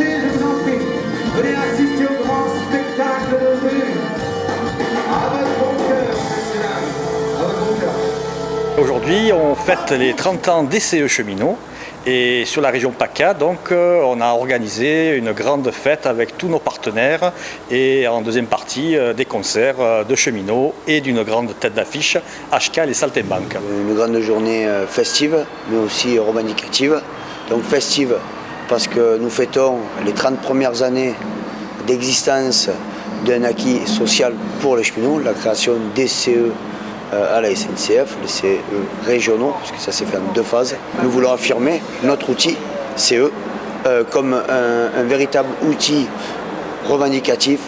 approchez, je vous en prie. Venez assister au grand spectacle de rue. À votre bon cœur, messieurs, dames. À votre bon cœur. Aujourd'hui, on fête les 30 ans des CE cheminots. Et sur la région PACA, donc, on a organisé une grande fête avec tous nos partenaires et en deuxième partie des concerts de cheminots et d'une grande tête d'affiche, HK et Saltimbanque. Une grande journée festive mais aussi revendicative. Donc festive parce que nous fêtons les 30 premières années d'existence d'un acquis social pour les cheminots, la création des CE à la SNCF, les CE régionaux, puisque ça s'est fait en 2 phases. Nous voulons affirmer notre outil CE comme un véritable outil revendicatif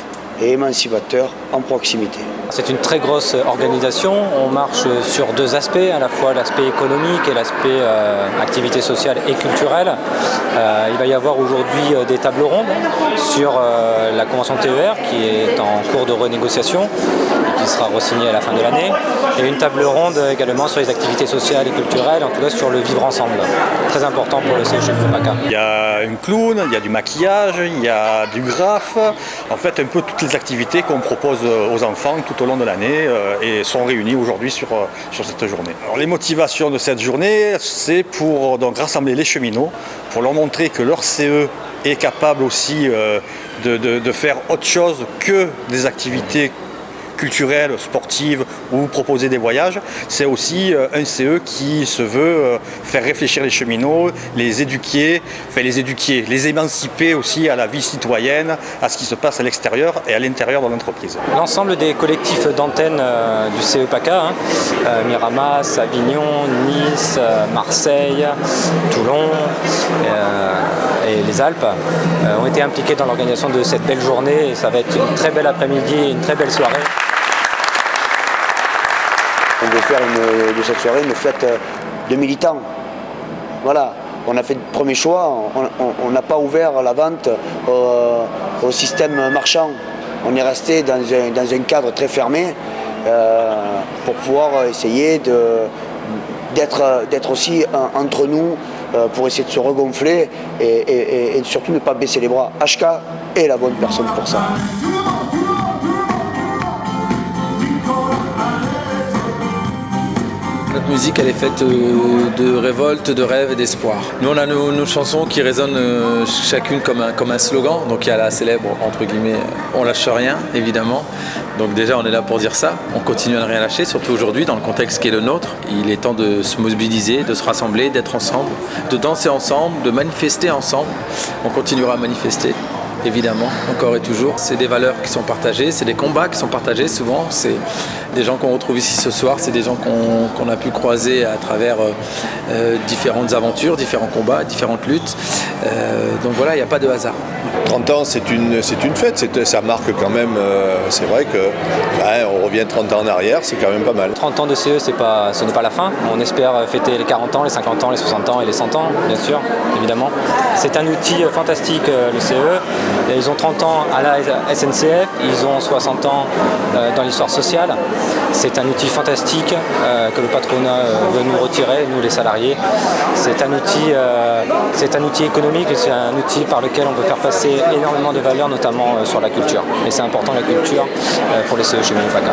et émancipateur en proximité. C'est une très grosse organisation, on marche sur 2 aspects, à la fois l'aspect économique et l'aspect activité sociale et culturelle. Il va y avoir aujourd'hui des tables rondes sur la convention TER qui est en cours de renégociation et qui sera re-signée à la fin de l'année, et une table ronde également sur les activités sociales et culturelles, en tout cas sur le vivre ensemble, très important pour le CE Cheminots PACA. Il y a une clown, il y a du maquillage, il y a du graphe, en fait un peu toutes les activités qu'on propose aux enfants tout au long de l'année et sont réunies aujourd'hui sur cette journée. Alors, les motivations de cette journée, c'est pour donc rassembler les cheminots, pour leur montrer que leur CE est capable aussi de faire autre chose que des activités culturelles, sportives ou proposer des voyages. C'est aussi un CE qui se veut faire réfléchir les cheminots, les éduquer, les émanciper aussi à la vie citoyenne, à ce qui se passe à l'extérieur et à l'intérieur de l'entreprise. L'ensemble des collectifs d'antennes du CE PACA, Miramas, Avignon, Nice, Marseille, Toulon et les Alpes ont été impliqués dans l'organisation de cette belle journée, et ça va être une très belle après-midi et une très belle soirée. On veut faire de cette soirée une fête de militants. Voilà, on a fait le premier choix, on n'a pas ouvert la vente au système marchand. On est resté dans un cadre très fermé pour pouvoir essayer d'être aussi entre nous pour essayer de se regonfler et surtout ne pas baisser les bras. HK est la bonne personne pour ça. Notre musique, elle est faite de révolte, de rêve et d'espoir. Nous, on a nos chansons qui résonnent chacune comme un slogan. Donc il y a la célèbre, entre guillemets, « On lâche rien », évidemment. Donc déjà, on est là pour dire ça. On continue à ne rien lâcher, surtout aujourd'hui, dans le contexte qui est le nôtre. Il est temps de se mobiliser, de se rassembler, d'être ensemble, de danser ensemble, de manifester ensemble. On continuera à manifester. Évidemment, encore et toujours. C'est des valeurs qui sont partagées, c'est des combats qui sont partagés souvent. C'est des gens qu'on retrouve ici ce soir, c'est des gens qu'on a pu croiser à travers différentes aventures, différents combats, différentes luttes. Donc voilà, il n'y a pas de hasard. 30 ans, c'est une fête, ça marque quand même, c'est vrai que on revient 30 ans en arrière, c'est quand même pas mal. 30 ans de CE, ce n'est pas la fin. On espère fêter les 40 ans, les 50 ans, les 60 ans et les 100 ans, bien sûr, évidemment. C'est un outil fantastique, le CE. Ils ont 30 ans à la SNCF, ils ont 60 ans dans l'histoire sociale. C'est un outil fantastique que le patronat veut nous retirer, nous les salariés. C'est un outil économique, c'est un outil par lequel on peut faire passer énormément de valeurs, notamment sur la culture. Et c'est important la culture pour les CE Cheminots PACA.